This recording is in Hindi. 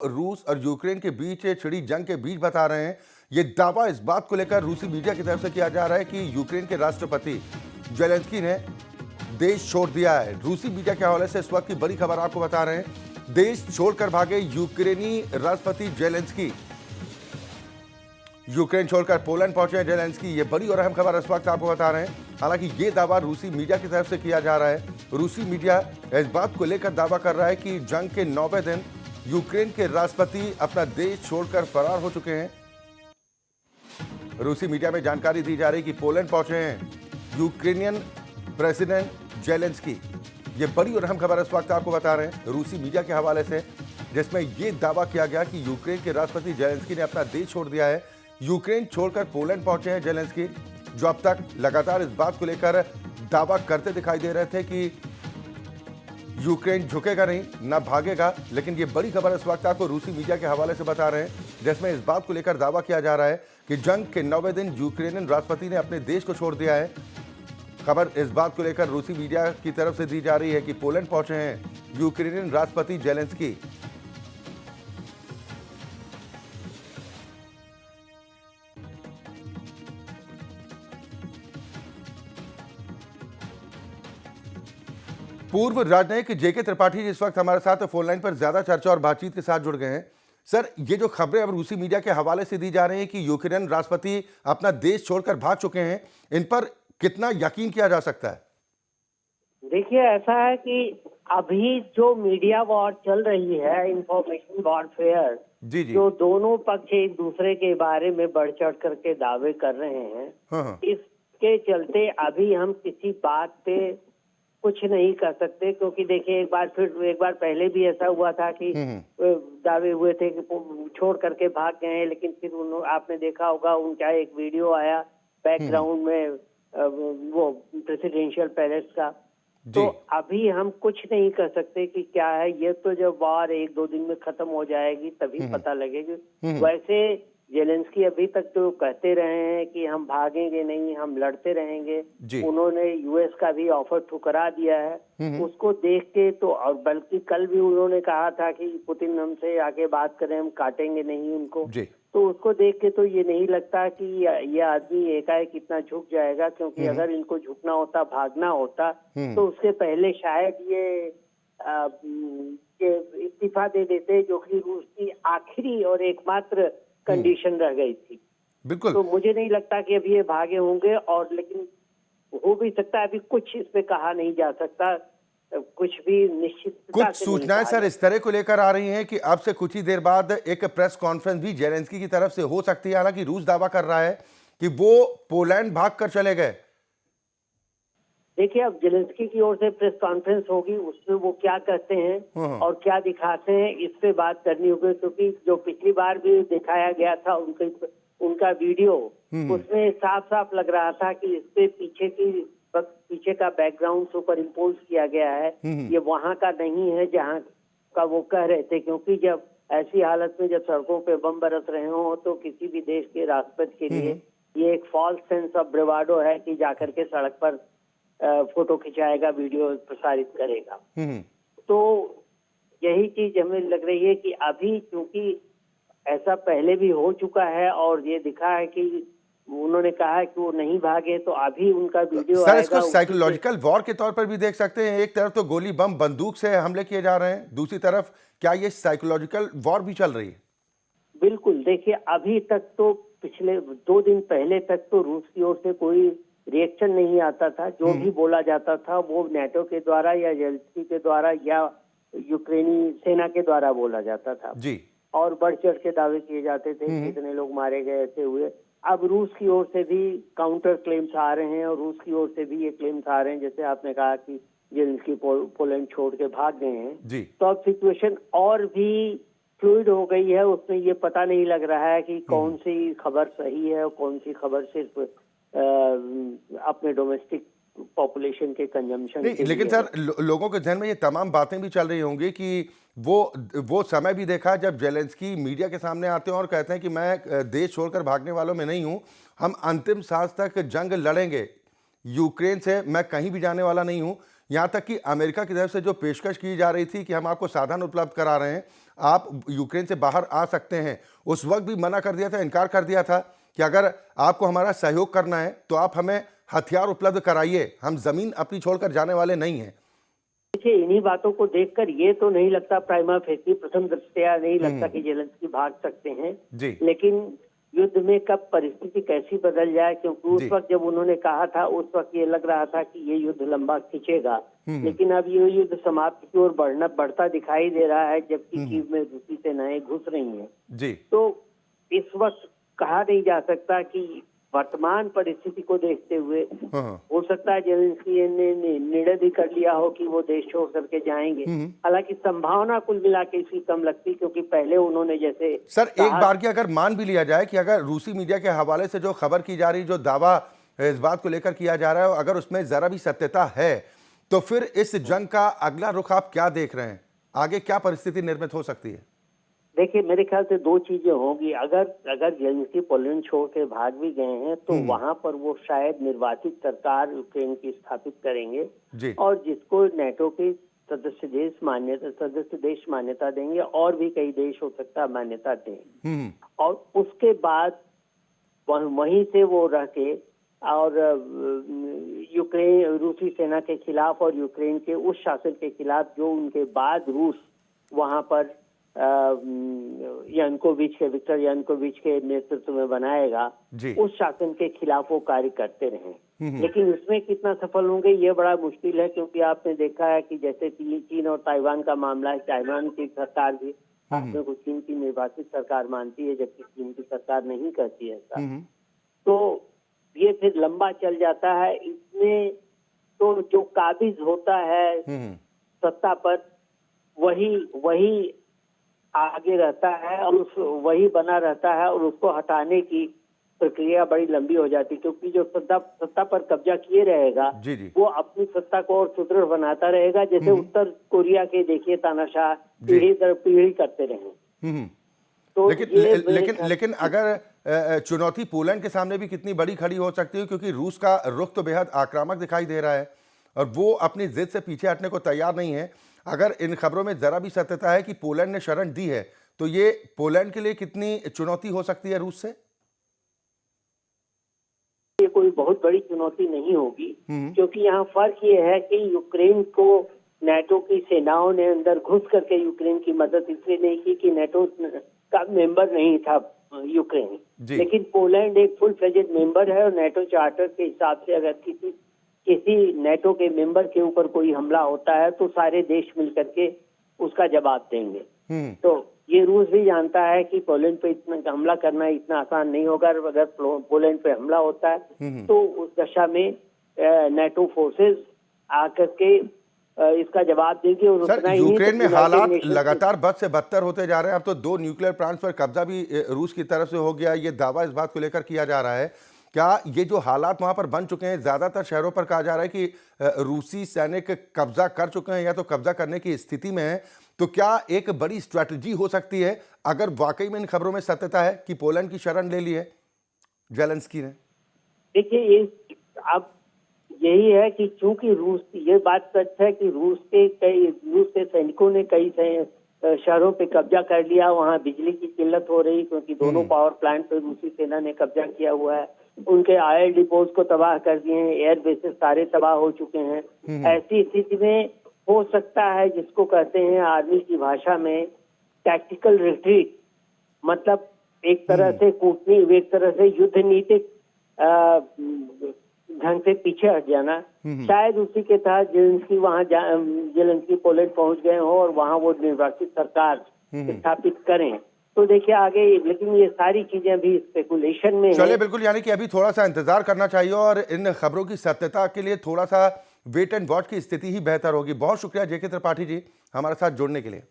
रूस और यूक्रेन के बीच छिड़ी जंग के बीच बता रहे हैं। ये दावा इस बात को लेकर रूसी मीडिया की तरफ से किया जा रहा है कि यूक्रेन के राष्ट्रपति जेलेंस्की ने देश छोड़ दिया है। रूसी मीडिया के हवाले से इस वक्त की बड़ी खबर आपको बता रहे हैं। देश छोड़कर भागे यूक्रेनी राष्ट्रपति जेलेंस्की। यूक्रेन छोड़कर पोलैंड पहुंचे हैं जेलेंस्की। ये बड़ी और अहम खबर इस वक्त आपको बता रहे हैं। हालांकि ये दावा रूसी मीडिया की तरफ से किया जा रहा है। रूसी मीडिया इस बात को लेकर दावा कर रहा है कि जंग के 9वें दिन यूक्रेन के राष्ट्रपति अपना देश छोड़कर फरार हो चुके हैं। रूसी मीडिया में जानकारी दी जा रही है कि पोलैंड पहुंचे हैं यूक्रेनियन प्रेसिडेंट जेलेंस्की। ये बड़ी और अहम खबर इस वक्त आपको बता रहे हैं रूसी मीडिया के हवाले से, जिसमें यह दावा किया गया कि यूक्रेन के राष्ट्रपति जेलेंस्की ने अपना देश छोड़ दिया है। यूक्रेन छोड़कर पोलैंड पहुंचे हैं जेलेंस्की, जो अब तक लगातार इस बात को लेकर दावा करते दिखाई दे रहे थे कि यूक्रेन झुकेगा नहीं, ना भागेगा। लेकिन ये बड़ी खबर इस वक्त आपको रूसी मीडिया के हवाले से बता रहे हैं, जिसमें इस बात को लेकर दावा किया जा रहा है कि जंग के 9वें दिन यूक्रेनियन राष्ट्रपति ने अपने देश को छोड़ दिया है। खबर इस बात को लेकर रूसी मीडिया की तरफ से दी जा रही है कि पोलैंड पहुंचे हैं यूक्रेनियन राष्ट्रपति जेलेंस्की। पूर्व राजनयिक जेके त्रिपाठी इस वक्त हमारे साथ फोन लाइन पर ज्यादा चर्चा और बातचीत के साथ जुड़ गए हैं। सर, ये जो खबरें अब रूसी मीडिया के हवाले से दी जा रही हैं कि यूक्रेन राष्ट्रपति अपना देश छोड़कर भाग चुके हैं, इन पर कितना यकीन किया जा सकता है? देखिए, ऐसा है कि अभी जो मीडिया वॉर चल रही है, इंफॉर्मेशन वॉरफेयर, जी जी। जो दोनों पक्ष एक दूसरे के बारे में बढ़ चढ़ करके दावे कर रहे हैं, हाँ। इसके चलते अभी हम किसी बात पे कुछ नहीं कर सकते। क्योंकि देखिए, एक बार पहले भी ऐसा हुआ था कि दावे हुए थे कि छोड़ करके भाग गए हैं, लेकिन फिर आपने देखा होगा उनका एक वीडियो आया बैकग्राउंड में वो प्रेसिडेंशियल पैलेस का। तो अभी हम कुछ नहीं कर सकते कि क्या है। ये तो जब वार 1-2 दिन में खत्म हो जाएगी तभी पता लगेगी। वैसे जेलेंस्की अभी तक तो कहते रहे हैं कि हम भागेंगे नहीं, हम लड़ते रहेंगे। उन्होंने यूएस का भी ऑफर ठुकरा दिया है। उसको देख के तो, और बल्कि कल भी उन्होंने कहा था कि पुतिन हमसे आके बात करें, हम काटेंगे नहीं उनको। तो उसको देख के तो ये नहीं लगता कि ये आदमी एकाएक इतना झुक जाएगा। क्योंकि अगर इनको झुकना होता, भागना होता, तो उसके पहले शायद ये इस्तीफा दे देते, जो कि रूस की आखिरी और एकमात्र कंडीशन रह गई थी। बिल्कुल। तो मुझे नहीं लगता कि अभी ये भागे होंगे। और लेकिन हो भी सकता है, अभी कुछ इस पे कहा नहीं जा सकता, कुछ भी निश्चित। कुछ सूचनाएं सर इस तरह को लेकर आ रही हैं कि अब से कुछ ही देर बाद एक प्रेस कॉन्फ्रेंस भी जेलेंस्की की तरफ से हो सकती है। हालांकि रूस दावा कर रहा है कि वो पोलैंड भागकर चले गए। देखिए, अब जेलेंस्की की ओर से प्रेस कॉन्फ्रेंस होगी, उसमें वो क्या कहते हैं और क्या दिखाते हैं, इस पे बात करनी होगी। क्योंकि जो पिछली बार भी दिखाया गया था उनका वीडियो, उसमें साफ साफ लग रहा था कि इस पे पीछे का बैकग्राउंड सुपर इम्पोज किया गया है। ये वहां का नहीं है जहां का वो कह रहे थे। क्योंकि जब ऐसी हालत में जब सड़कों पे बम बरस रहे हो, तो किसी भी देश के राष्ट्रपति के लिए ये एक फॉल्स सेंस ऑफ ब्रेवाडो है कि जाकर के सड़क पर फोटो खिंचाएगा, वीडियो प्रसारित करेगा। तो यही चीज हमें लग रही है कि अभी, क्योंकि ऐसा पहले भी हो चुका है और ये दिखा है कि उन्होंने कहा है कि वो नहीं भागे, तो अभी उनका वीडियो सर, आएगा। इसको साइकोलॉजिकल वॉर के तौर पर भी देख सकते हैं। एक तरफ तो गोली बम बंदूक से हमले किए जा रहे हैं, दूसरी तरफ क्या ये साइकोलॉजिकल वॉर भी चल रही है? बिल्कुल। देखिए, अभी तक तो पिछले 2 दिन पहले तक तो रूस की ओर से कोई रिएक्शन नहीं आता था। जो भी बोला जाता था वो नेटो के द्वारा या जेलेंस्की के द्वारा या यूक्रेनी सेना के द्वारा बोला जाता था जी। और बढ़ चढ़ के दावे किए जाते थे कि इतने लोग मारे गए, ऐसे हुए। अब रूस की ओर से भी काउंटर क्लेम्स आ रहे हैं और रूस की ओर से भी ये क्लेम्स आ रहे हैं, जैसे आपने कहा कि जेलेंस्की पोलैंड छोड़ के भाग गए हैं जी। तो अब सिचुएशन और भी फ्लूइड हो गई है। उसमें ये पता नहीं लग रहा है कि कौन सी खबर सही है और कौन सी खबर सिर्फ अपने डोमेस्टिक पॉपुलेशन के कंजम्पशन के लिए। लेकिन सर, लोगों के जहन में ये तमाम बातें भी चल रही होंगी कि वो समय भी देखा जब जेलेंस्की मीडिया के सामने आते हैं और कहते हैं कि मैं देश छोड़कर भागने वालों में नहीं हूं, हम अंतिम सांस तक जंग लड़ेंगे, यूक्रेन से मैं कहीं भी जाने वाला नहीं हूं। यहाँ तक कि अमेरिका की तरफ से जो पेशकश की जा रही थी कि हम आपको साधन उपलब्ध करा रहे हैं, आप यूक्रेन से बाहर आ सकते हैं, उस वक्त भी मना कर दिया था, इनकार कर दिया था कि अगर आपको हमारा सहयोग करना है तो आप हमें हथियार उपलब्ध कराइए, हम जमीन अपनी छोड़कर जाने वाले नहीं हैं। देखिए, इन्हीं बातों को देखकर ये तो नहीं लगता, प्राइमा फेसी प्रथम दृष्टया नहीं लगता कि जेलेंस्की भाग सकते हैं। जी। लेकिन युद्ध में कब परिस्थिति कैसी बदल जाए, क्योंकि उस वक्त जब उन्होंने कहा था उस वक्त ये लग रहा था कि ये युद्ध लंबा खींचेगा, लेकिन अब ये युद्ध समाप्ति की ओर बढ़ता दिखाई दे रहा है, जबकि कीव में रूसी सेनाएं घुस रही हैं। जी। तो इस वक्त कहा नहीं जा सकता कि वर्तमान परिस्थिति को देखते हुए हो सकता है जेलेंस्की ने निर्णय भी कर लिया हो कि वो देश छोड़ करके जाएंगे। हालांकि संभावना कुल मिला के इसकी कम लगती, क्योंकि पहले उन्होंने जैसे सर एक बार की अगर मान भी लिया जाए कि अगर रूसी मीडिया के हवाले से जो खबर की जा रही, जो दावा इस बात को लेकर किया जा रहा है, अगर उसमें जरा भी सत्यता है, तो फिर इस जंग का अगला रुख आप क्या देख रहे हैं? आगे क्या परिस्थिति निर्मित हो सकती है? देखिए, मेरे ख्याल से दो चीजें होंगी। अगर जेलेंस्की पोलैंड छोड़ के भाग भी गए हैं तो वहां पर वो शायद निर्वाचित सरकार यूक्रेन की स्थापित करेंगे जी। और जिसको नेटो के सदस्य देश मान्यता देंगे, और भी कई देश हो सकता है मान्यता दें। और उसके बाद वहीं से वो रह के और यूक्रेन रूसी सेना के खिलाफ और यूक्रेन के उस शासन के खिलाफ जो उनके बाद रूस वहां पर विक्टर यानुकोविच के नेतृत्व में बनाएगा, उस शासन के खिलाफ वो कार्य करते रहे। लेकिन इसमें कितना सफल होंगे ये बड़ा मुश्किल है, क्योंकि आपने देखा है कि जैसे चीन और ताइवान का मामला है, ताइवान की सरकार भी अपने को चीन की निर्वाचित सरकार मानती है, जबकि चीन की सरकार नहीं करती है ऐसा। तो ये फिर लंबा चल जाता है। इसमें तो जो काबिज होता है सत्ता पर वही आगे रहता है और वही बना रहता है, और उसको हटाने की प्रक्रिया बड़ी लंबी हो जाती है, क्योंकि जो सत्ता पर कब्जा किए रहेगा वो अपनी सत्ता को और सुदृढ़ बनाता रहेगा। जैसे उत्तर कोरिया के देखिए तानाशाह पीढ़ी दर पीढ़ी करते रहे। तो लेकिन अगर चुनौती पोलैंड के सामने भी कितनी बड़ी खड़ी हो सकती है, क्योंकि रूस का रुख तो बेहद आक्रामक दिखाई दे रहा है और वो अपनी जिद से पीछे हटने को तैयार नहीं है। अगर इन खबरों में जरा भी सत्यता है कि पोलैंड ने शरण दी है, तो ये पोलैंड के लिए कितनी चुनौती हो सकती है रूस से? ये कोई बहुत बड़ी चुनौती नहीं होगी, क्योंकि यहाँ फर्क ये है कि यूक्रेन को नेटो की सेनाओं ने अंदर घुस करके यूक्रेन की मदद इसलिए नहीं की कि नेटो का मेंबर नहीं था यूक्रेन, लेकिन पोलैंड एक फुल फ्लेजेड मेंबर है और नेटो चार्टर के हिसाब से अगर किसी नेटो के मेंबर के ऊपर कोई हमला होता है तो सारे देश मिलकर के उसका जवाब देंगे। तो ये रूस भी जानता है कि पोलैंड पे इतना हमला करना इतना आसान नहीं होगा। अगर पोलैंड पे हमला होता है तो उस दशा में नेटो फोर्सेस आकर के इसका जवाब देंगे। और सर, यूक्रेन में हालात लगातार बद से बदतर होते जा रहे हैं। अब तो 2 न्यूक्लियर प्लांट्स पर कब्जा भी रूस की तरफ से हो गया। ये दावा इस बात को लेकर किया जा रहा है, क्या ये जो हालात वहां पर बन चुके हैं, ज्यादातर शहरों पर कहा जा रहा है कि रूसी सैनिक कब्जा कर चुके हैं या तो कब्जा करने की स्थिति में है, तो क्या एक बड़ी स्ट्रैटेजी हो सकती है अगर वाकई में इन खबरों में सत्यता है कि पोलैंड की शरण ले ली है जेलेंस्की ने? देखिए, ये अब यही है कि चूंकि ये बात सच है कि रूस के सैनिकों ने कई शहरों पे कब्जा कर लिया। वहाँ बिजली की किल्लत हो रही, क्योंकि दोनों पावर प्लांट पे रूसी सेना ने कब्जा किया हुआ है। उनके ऑयल डिपोज को तबाह कर दिए हैं, एयर बेसेस सारे तबाह हो चुके हैं। ऐसी स्थिति में हो सकता है, जिसको कहते हैं आर्मी की भाषा में टैक्टिकल रिट्रीट, मतलब एक तरह से कूटनीति, एक तरह से युद्ध नीतिक ढंग से पीछे हट जाना। शायद उसी के तहत जेलेंस्की पोलैंड पहुंच गए हो और वहां वो निर्वाचित सरकार स्थापित करें। तो देखिए आगे, लेकिन ये सारी चीजें अभी स्पेकुलेशन में चलिए बिल्कुल, यानी कि अभी थोड़ा सा इंतजार करना चाहिए और इन खबरों की सत्यता के लिए थोड़ा सा वेट एंड वॉच की स्थिति ही बेहतर होगी। बहुत शुक्रिया जेके त्रिपाठी जी हमारे साथ जुड़ने के लिए।